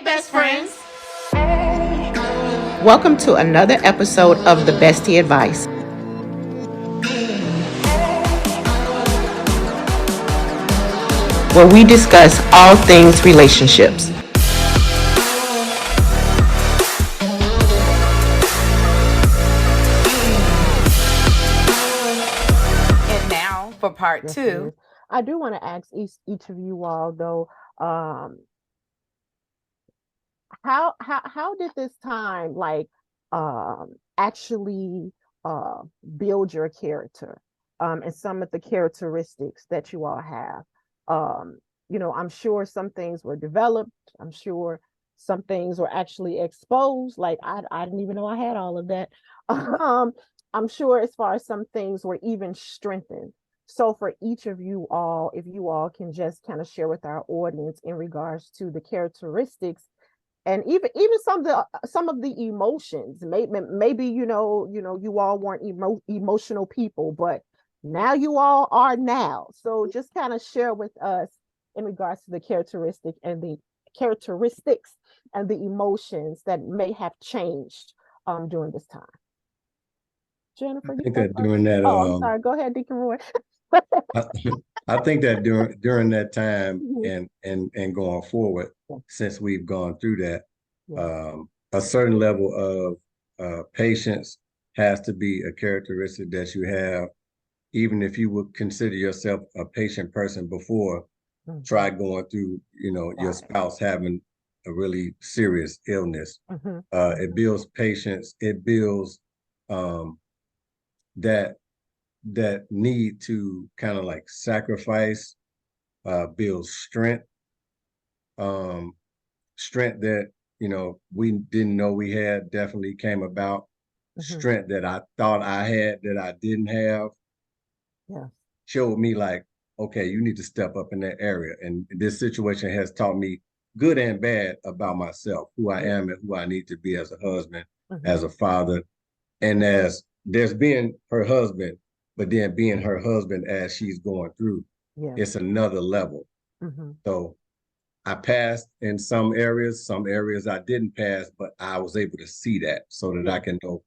best friends. Welcome to another episode of the Bestie Advice, where we discuss all things relationships. And now for part Yes, it two. is. I do want to ask each of you all though, how did this time actually build your character, and some of the characteristics that you all have? I'm sure some things were developed. I'm sure some things were actually exposed. Like I didn't even know I had all of that. um, I'm sure as far as some things were even strengthened. So for each of you all, if you all can just kind of share with our audience in regards to the characteristics and even some of the emotions. Maybe you all weren't emotional people, but now you all are now. So just kind of share with us in regards to the characteristics and the emotions that may have changed during this time. I Jennifer, you think go that first. during that Oh, I'm sorry. Go ahead, Deacon Roy. I, I think that during that time Mhm. and going forward, Yeah, since we've gone through that, yeah, a certain level of patience has to be a characteristic that you have, even if you would consider yourself a patient person before. mhm, Try going through, your right. spouse having a really serious illness. Mhm, It mhm, builds patience. It builds um, that that need to kind of like sacrifice, build um, strength that, we didn't know we had definitely came about, mhm. strength that I thought I had that I didn't have, Yes. showed me like, okay, you need to step up in that area. And this situation has taught me good and bad about myself, who I Yeah. am and who I need to be as a husband, Mhm. as a father, and as there's being her husband, but then being her husband as she's going through, Yes. it's another level. Mhm. So I passed in some areas I didn't pass, but I was able to see that so that I Yeah. can know,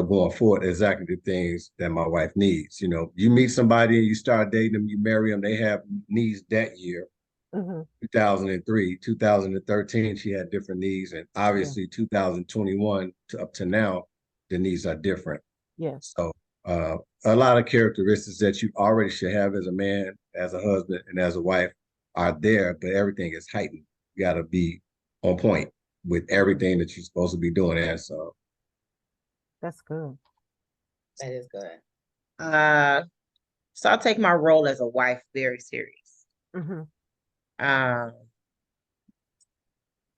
going forward exactly the things that my wife needs. You meet somebody and you start dating them, you marry them, they have needs that year. Mhm. 2003, 2013, she had different needs, and Yeah. obviously 2021 to up to now, the needs are different. Yes. So uh, a lot of characteristics that you already should have as a man, as a husband, and as a wife are there, but everything is heightened. You got to be on point with Mhm. everything that you're supposed to be doing. And so, That's good. That is good. Uh, so I take my role as a wife very serious. Mhm. Um,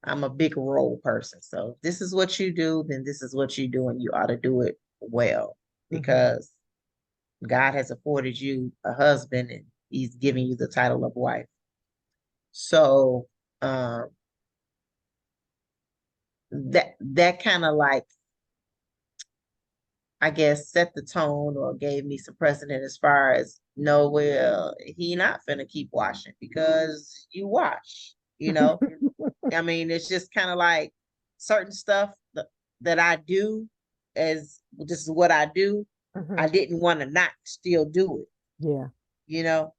I'm a big role person. So if this is what you do, then this is what you do, and you ought to do it well Mhm. because God has afforded you a husband and he's giving you the title of wife. So um that kind of like I guess set the tone or gave me some precedent as far as no, well, he not finna keep washing because you wash, you know. I mean, it's just kind of like certain stuff that I do as this is what I do. I Mhm. didn't want to not still do it, Yeah. you know.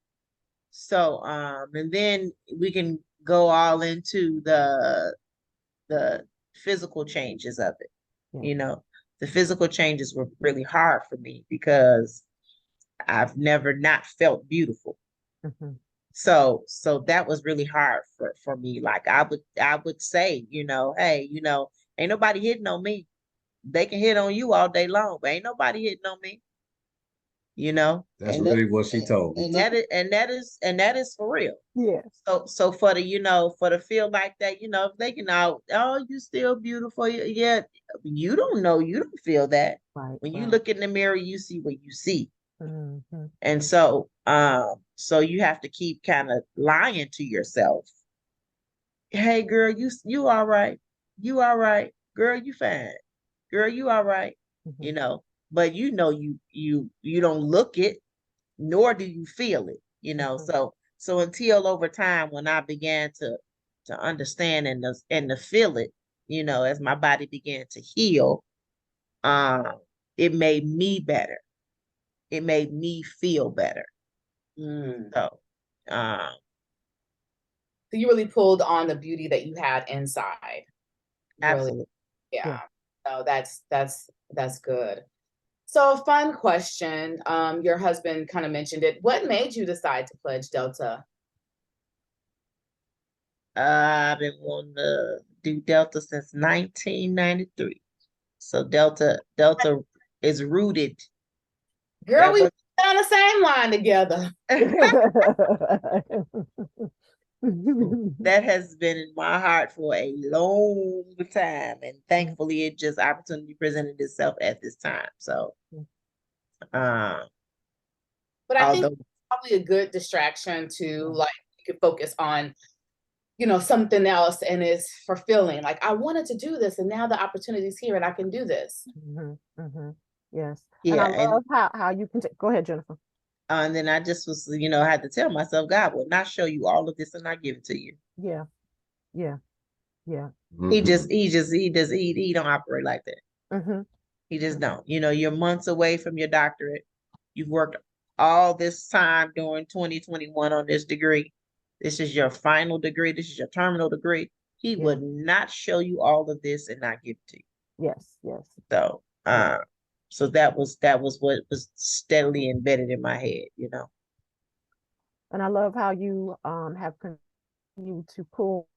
So and then we can go all into the physical changes of it. Yeah. You know, the physical changes were really hard for me because I've never not felt beautiful. Mhm. So that was really hard for me. Like I would say, hey, ain't nobody hitting on me. They can hit on you all day long, but ain't nobody hitting on me, you know? that's really what she told me. And that is for real. Yeah. So for the feel like that, if they can oh, you still beautiful. Yeah, you don't know, you don't feel that. Right. When you Right. look in the mirror, you see what you see. Mhm. And so you have to keep kind of lying to yourself. Hey girl, you all right. You all right. Girl, you fine. Girl, you all right. You Mhm. know, but you don't look it, nor do you feel it. Mhm. So until over time when I began to understand and to feel it, as my body began to heal, it made me better. It made me feel better. Mm. So, um, So you really pulled on the beauty that you had inside. Really, absolutely. yeah. No, that's good. So, fun question. Your husband kind of mentioned it. What made you decide to pledge Delta? I've been wanting to do Delta since 1993. So Delta is rooted. Girl, That we was were on the same line together. that has been in my heart for a long time, and thankfully, it just opportunity presented itself at this time. So, But I think although it's probably a good distraction to like you could focus on, something else, and it's fulfilling. Like I wanted to do this, and now the opportunity's here, and I can do this. Yes. And I yeah, love how you can go ahead, Jennifer. and then I just was, I had to tell myself, God will not show you all of this and not give it to you. Yeah. Yeah. Yeah. He don't operate like that. Mm-hmm. He just don't. You're months away from your doctorate. You've worked all this time during 2021 on this degree. This is your final degree. This is your terminal degree. He Yeah. would not show you all of this and not give it to you. Yes. Yes. So, Yeah. so that was what was steadily embedded in my head. And I love how you have continued to pull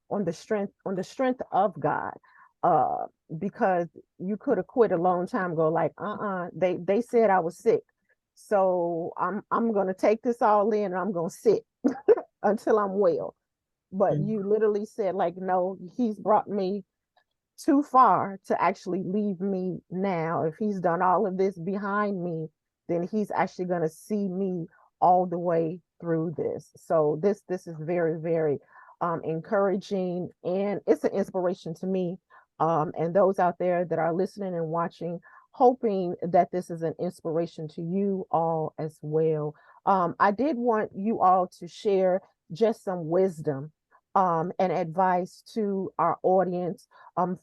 on the strength of God. Uh, because you could have quit a long time ago, like, they said I was sick. So I'm gonna take this all in and I'm gonna sit until I'm well. But Mhm. you literally said, like, no, he's brought me too far to actually leave me now. If he's done all of this behind me, then he's actually going to see me all the way through this. So this is very, very encouraging, and it's an inspiration to me, and those out there that are listening and watching, hoping that this is an inspiration to you all as well. I did want you all to share just some wisdom and advice to our audience,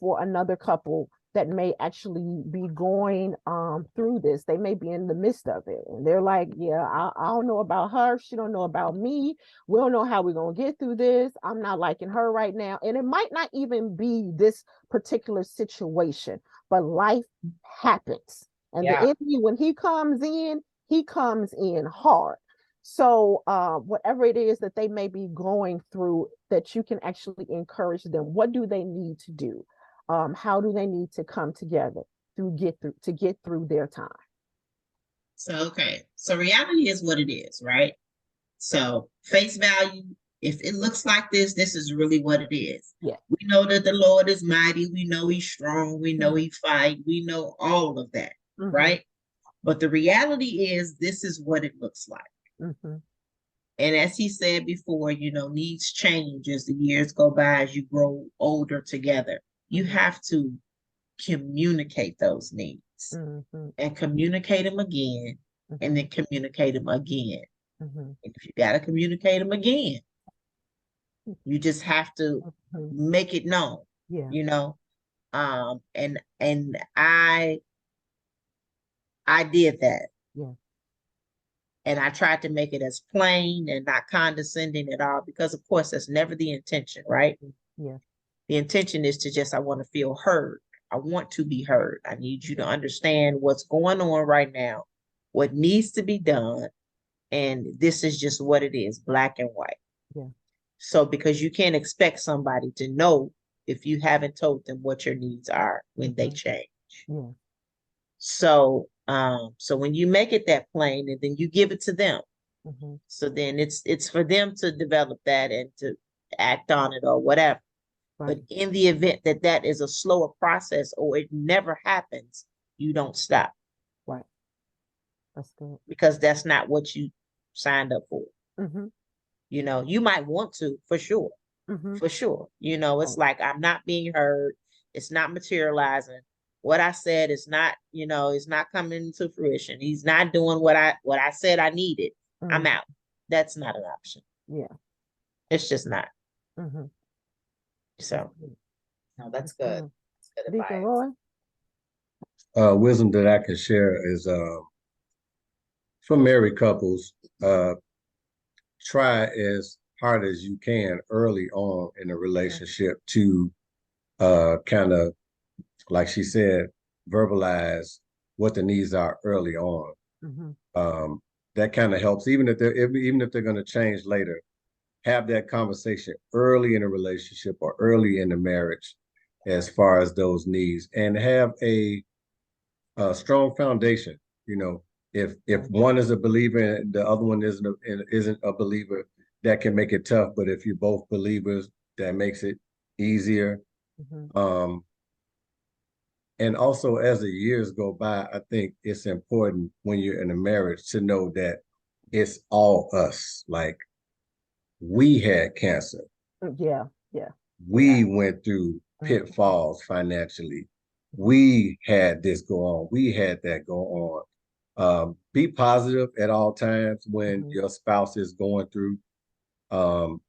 for another couple that may actually be going through this. They may be in the midst of it, and they're like, yeah, I don't know about her, she don't know about me, we don't know how we're going to get through this, I'm not liking her right now. And it might not even be this particular situation, but life happens, and the Yeah. enemy, when he comes in, he comes in hard. So whatever it is that they may be going through, that you can actually encourage them. What do they need to do? How do they need to come together to get through their time? So, okay. So reality is what it is, right? So face value, if it looks like this is really what it is. Yeah. We know that the Lord is mighty. We know he's strong. We know he fight. We know all of that, right? But the reality is this is what it looks like. And as he said before, needs change as the years go by, as you grow older together. You have to communicate those needs and communicate them again, and then communicate them again. And if you got to communicate them again, you just have to make it known. Yeah. And I did that. Yeah. And I tried to make it as plain and not condescending at all, because of course that's never the intention, right? Yeah. The intention is to just, I want to feel heard. I want to be heard. I need you to understand what's going on right now, what needs to be done. And this is just what it is, black and white. Yeah. So, because you can't expect somebody to know if you haven't told them what your needs are when they change. Yeah. So, so when you make it that plain and then you give it to them, so then it's for them to develop that and to act on it or whatever. Right. But in the event that that is a slower process or it never happens, you don't stop. Right. That's good. Because that's not what you signed up for. You might want to, for sure. For sure. It's like, I'm not being heard. It's not materializing. What I said is not, is not coming to fruition. He's not doing what I said I needed. I'm out. That's not an option. Yeah. It's just not. Mm-hmm. So No, that's good. Mm. That's good Deacon advice. Roy? Wisdom that I can share is for married couples, try as hard as you can early on in a relationship to kind of, like she said, verbalize what the needs are early on. Mm-hmm. That kind of helps, even if they're going to change later. Have that conversation early in a relationship or early in the marriage, as far as those needs, and have a strong foundation. You know, if one is a believer and the other one isn't a believer, that can make it tough. But if you're both believers, that makes it easier. Mm-hmm. And also, as the years go by, I think it's important when you're in a marriage to know that it's all us. Like, we had cancer. Yeah, yeah. We went through Mhm. pitfalls financially. We had this go on. We had that go on. Be positive at all times when Mhm. your spouse is going through. Um,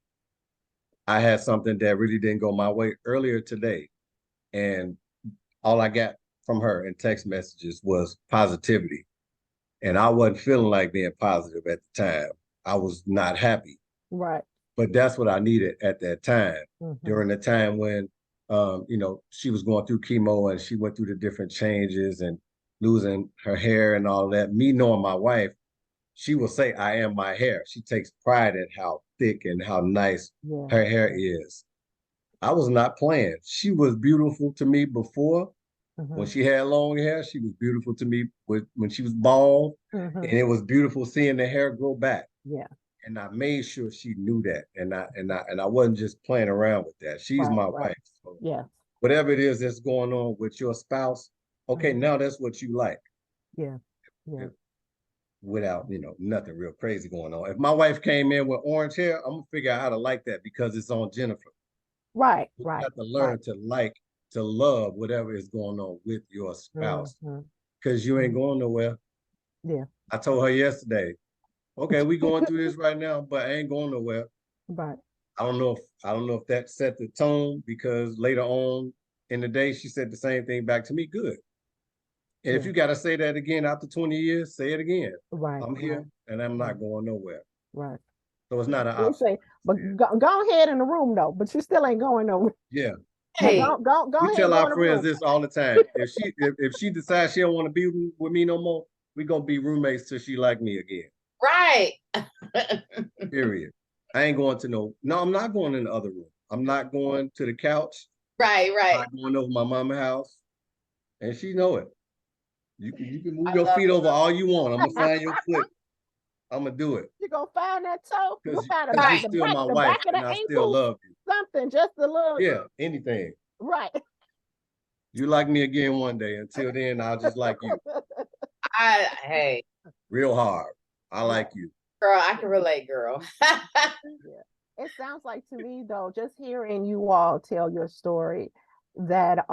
I had something that really didn't go my way earlier today, and all I got from her in text messages was positivity. And I wasn't feeling like being positive at the time. I was not happy, Right. but that's what I needed at that time. Mm-hmm. During the time when, she was going through chemo and she went through the different changes and losing her hair and all that. Me knowing my wife, she will say, "I am my hair." She takes pride in how thick and how nice Yeah. her hair is. I was not playing. She was beautiful to me before. When Mm-hmm. she had long hair, she was beautiful to me when she was bald. Mm-hmm. And it was beautiful seeing the hair grow back. Yeah. And I made sure she knew that. And I wasn't just playing around with that. She's Right, my right. wife. So Yeah. whatever it is that's going on with your spouse, okay, Mhm. now that's what you like. Yeah. Yeah. Without, nothing real crazy going on. If my wife came in with orange hair, I'm gonna figure out how to like that because it's on Jennifer. Right, You right, have to right. learn to love whatever is going on with your spouse Mhm. because you ain't going nowhere. Yeah. I told her yesterday, okay, we going through this right now, but I ain't going nowhere. Right. I don't know if that set the tone because later on in the day she said the same thing back to me. Good. And if Yeah. you got to say that again after 20 years, say it again. Right. I'm here Right. and I'm not going nowhere. Right. So it's not an They option. say, but go ahead in the room though, but you still ain't going nowhere. Yeah. But Hey, go We ahead and tell go our in the friends room. this all the time. If she decides she don't want to be with me no more, we gonna be roommates till she like me again. right. Period. I ain't going to no, I'm not going in the other room. I'm not going to the couch. Right, I'm right. not going over my mama's house. And she know it. You can move I your love feet it. over all you want. I'm gonna find your foot. I'm gonna do it. You gonna find that toe? You'll find Because you're Right. still my the wife back of the and I still ankle, love you. something, just a little. Yeah, anything. Right. You like me again one day. Until then, I'll just like you. Hey, Real hard. I Yeah. like you. girl, I can relate, girl. Yeah. It sounds like to me though, just hearing you all tell your story, that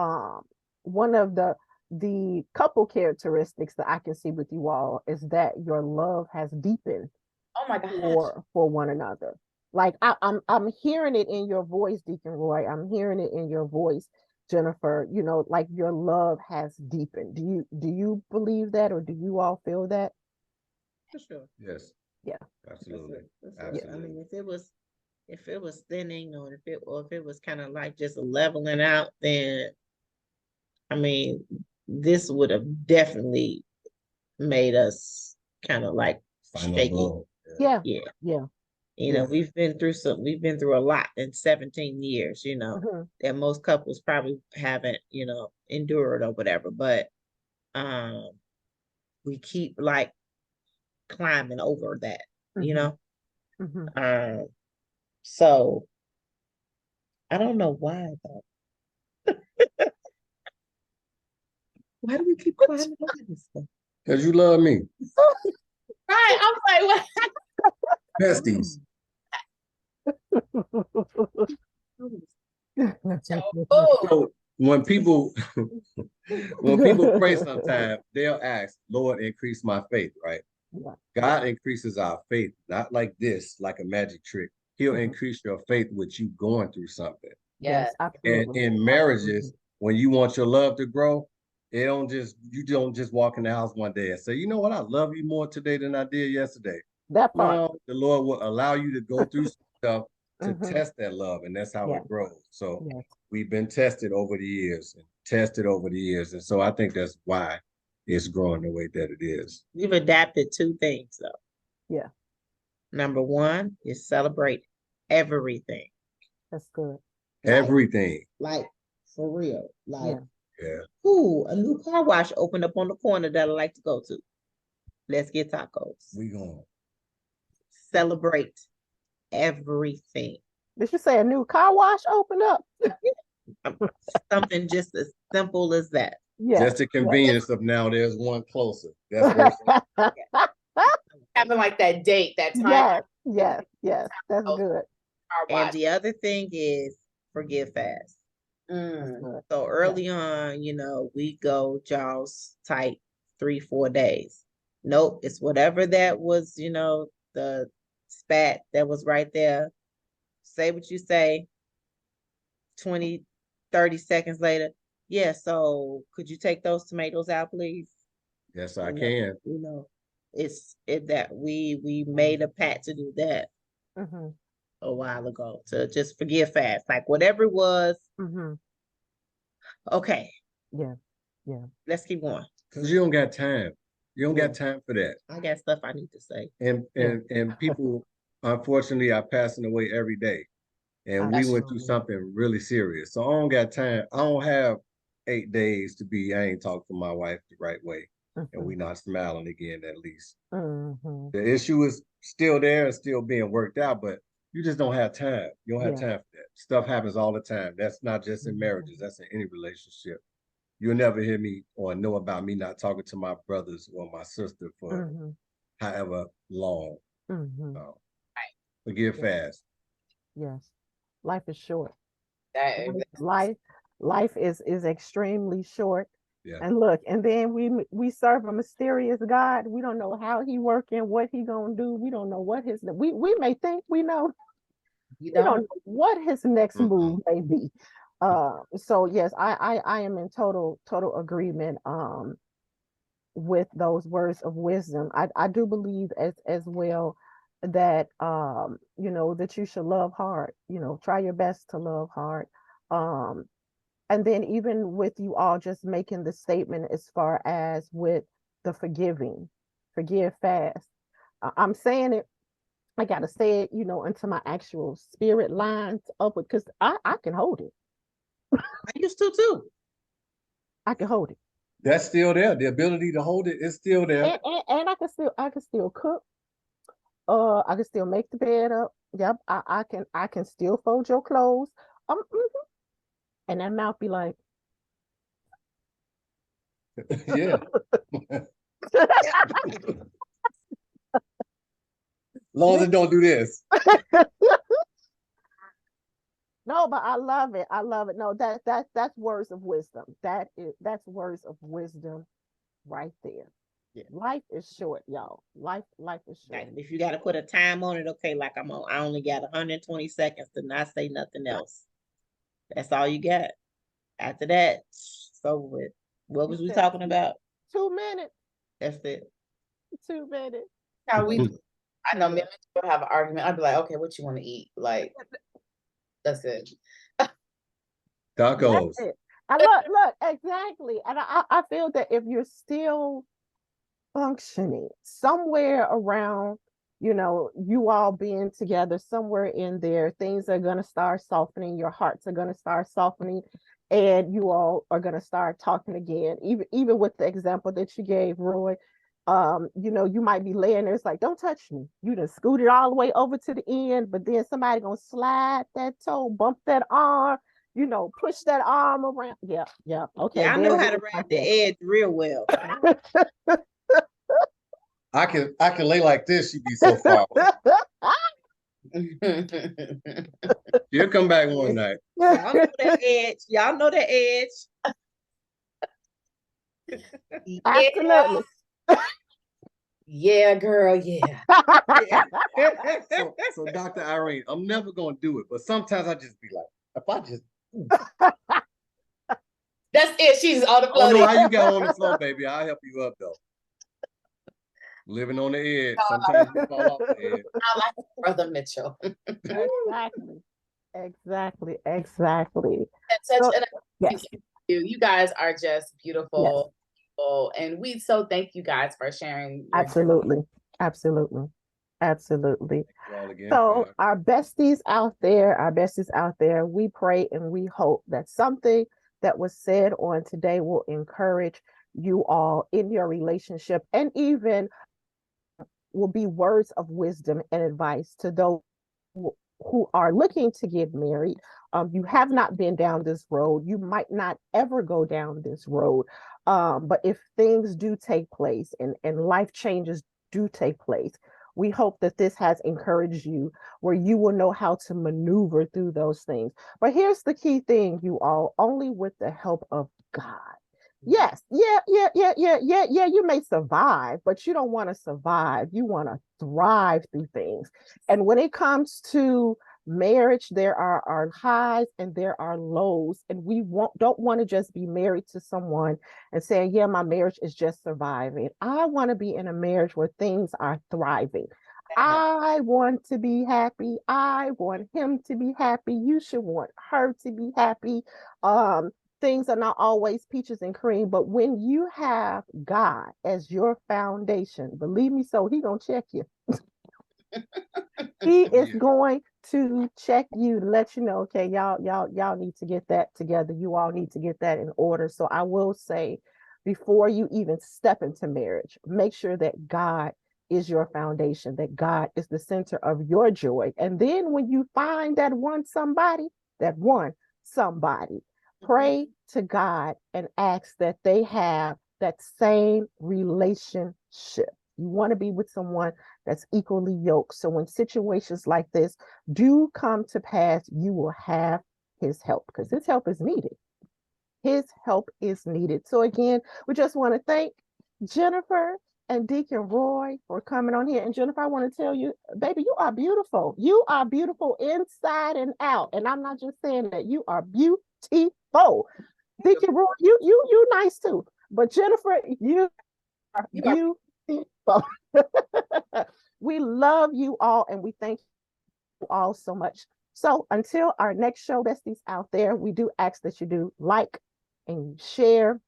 one of the couple characteristics that I can see with you all is that your love has deepened Oh my gosh. for one another. Like I'm hearing it in your voice, Deacon Roy. I'm hearing it in your voice, Jennifer. Like your love has deepened. Do you believe that, or do you all feel that? for sure. Yes, Yeah. absolutely. For sure. I Absolutely. mean, if it was thinning, or if it was kind of like just leveling out, then I mean, this would have definitely made us kind of like Final shaky. blow. Yeah. Yeah. Yeah. You know, we've been through a lot in 17 years, Mhm. that most couples probably haven't, endured or whatever. But um we keep like climbing over that, you Mhm. know. Mhm. So I don't know why though. Why do we keep climbing over this stuff? Because you love me. Right. I was like, what? Besties. Oh, So when people when people pray sometimes, they'll ask, Lord, increase my faith, right? Yeah. God increases our faith, not like this, like a magic trick. he'll Mhm. increase your faith with you going through something. Yes, Yeah. And absolutely. in Absolutely. marriages, when you want your love to grow, you don't just walk in the house one day and say, you know what, I love you more today than I did yesterday. That part. No, the Lord will allow you to go through stuff to Mhm. test that love, and that's how Yeah. it grows. So Yes. we've been tested over the years and tested over the years. And so I think that's why it's growing the way that it is. We've adapted two things though. Yeah. Number one is celebrate everything. That's good. Everything. Like for real. Like, Yeah. Yeah. ooh, a new car wash opened up on the corner that I like to go to. Let's get tacos. We going. Celebrate everything. Did you say a new car wash opened up? Something just as simple as that. Yeah. Just the convenience of now there's one closer. That's worse. Having like that date, that time. Yes. Yes. Yes. That's Oh, good. car And wash. the other thing is forgive fast. That's Mm. good. So early on, we go jaws tight 3-4 days. Nope, it's whatever that was, the spat that was right there. Say what you say, 20, 30 seconds later. Yeah, so could you take those tomatoes out, please? Yes, I You know, can. it's that we made a pact to do that Mhm. a while ago, to just forgive fast. Like whatever it was, Mhm. okay, Yeah. Yeah. let's keep going. Because you don't got time. You don't Yeah. got time for that. I got stuff I need to say. And people, unfortunately, are passing away every day. And we went through Absolutely. something really serious. So I don't got time. I don't have 8 days I ain't talked to my wife the right way. And we Mhm. not smiling again, at least. Mhm. The issue is still there and still being worked out, but you just don't have time. You don't have Yeah. time for that. Stuff happens all the time. That's not just in marriages, Mhm. that's in any relationship. You'll never hear me or know about me not talking to my brothers or my sister for Mhm. however long. Mhm. So forgive Yeah. fast. Yes. Life is short. That, Life is extremely short. Yeah. And look, and then we serve a mysterious God. We don't know how he working, what he gonna do. We don't know what we may think we know. you We don't don't. know what his next Mhm. move may be. So yes, I am in total agreement with those words of wisdom. I do believe as well that that you should love hard. Try your best to love hard. Um, and then even with you all just making the statement as far as with the forgive fast. I'm saying it. I gotta say it, into my actual spirit lines up with, because I can hold it. I used to too. I can hold it. That's still there. The ability to hold it is still there. And I can still cook. I can still make the bed up. Yep, I can still fold your clothes. Mhm. And that mouth be like, Yeah. Long as it don't do this. no, but I love it. I love it. No, that's words of wisdom. That's words of wisdom right there. Yeah. Life is short, y'all. Life is short. Like if you got to put a time on it, okay, like I only got 120 seconds to not say nothing else. That's all you got. After that, it's over with. What You was we said talking about? 2 minutes. That's it. 2 minutes. How we do. I know Yeah. me and my would have an argument. I'd be like, okay, what you want to eat? Like, that's it. Tacos. That's it. I look exactly, and I feel that if you're still functioning somewhere around, you all being together somewhere in there, things are gonna start softening. Your hearts are gonna start softening, and you all are gonna start talking again. Even with the example that you gave, Roy. You might be laying there, it's like, don't touch me. You done scooted all the way over to the end, but then somebody gonna slide that toe, bump that arm, push that arm around. Yeah, yeah. Okay, Yeah, I there know it how to is ride right the there. edge real well. I can lay like this, she'd be so far away. She'll come back one night. Y'all know that edge. Y'all know that edge. Yeah. Absolutely. Yeah, girl, yeah. So Dr. Irene, I'm never gonna do it, but sometimes I just be like, if I just That's it. She's on the I don't know floating. how you got on the floor, baby. I'll help you up though. Living on the edge. Sometimes you fall off the edge. I like Brother Mitchell. Exactly. Exactly. And such So, an yes, you guys are just yes, beautiful people, and we so thank you guys for sharing your absolutely. Absolutely. Absolutely. Thank you all again for So having our besties out there, we pray and we hope that something that was said on today will encourage you all in your relationship and even will be words of wisdom and advice to those who are looking to get married. You have not been down this road. You might not ever go down this road. But if things do take place and life changes do take place, we hope that this has encouraged you where you will know how to maneuver through those things. But here's the key thing, you all, only with the help of God. Yes, yeah. You may survive, but you don't want to survive. You want to thrive through things. And when it comes to marriage, there are highs and there are lows. And don't want to just be married to someone and saying, yeah, my marriage is just surviving. I want to be in a marriage where things are thriving. I want to be happy. I want him to be happy. You should want her to be happy. Um, Things are not always peaches and cream, but when you have God as your foundation, believe me, so he gonna check you. He Oh is yeah. going to check you, let you know, okay, y'all need to get that together. You all need to get that in order. So I will say, before you even step into marriage, make sure that God is your foundation, that God is the center of your joy. And then when you find that one somebody, pray to God and ask that they have that same relationship. You want to be with someone that's equally yoked. So when situations like this do come to pass, you will have his help because his help is needed. His help is needed. So again, we just want to thank Jennifer and Deacon Roy for coming on here. And Jennifer, I want to tell you, baby, you are beautiful. You are beautiful inside and out. And I'm not just saying that, you are beautiful. Deacon Roy, you nice too. But Jennifer, you are You are beautiful. We love you all and we thank you all so much. So until our next show, besties out there, we do ask that you do like and share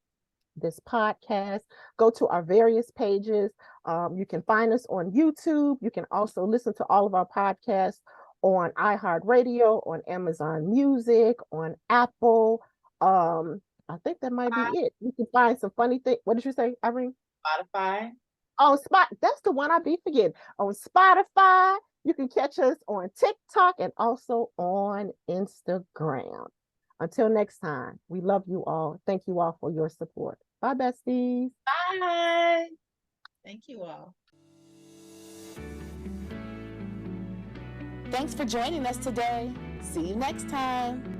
this podcast. Go to our various pages. You can find us on YouTube. You can also listen to all of our podcasts on iHeartRadio, on Amazon Music, on Apple. I think that might be it. You can find some funny things. What did you say, Irene? Spotify. On Spot, that's the one I be forgetting. On Spotify, you can catch us on TikTok and also on Instagram. Until next time, we love you all. Thank you all for your support. Bye, besties. Bye. Thank you all. Thanks for joining us today. See you next time.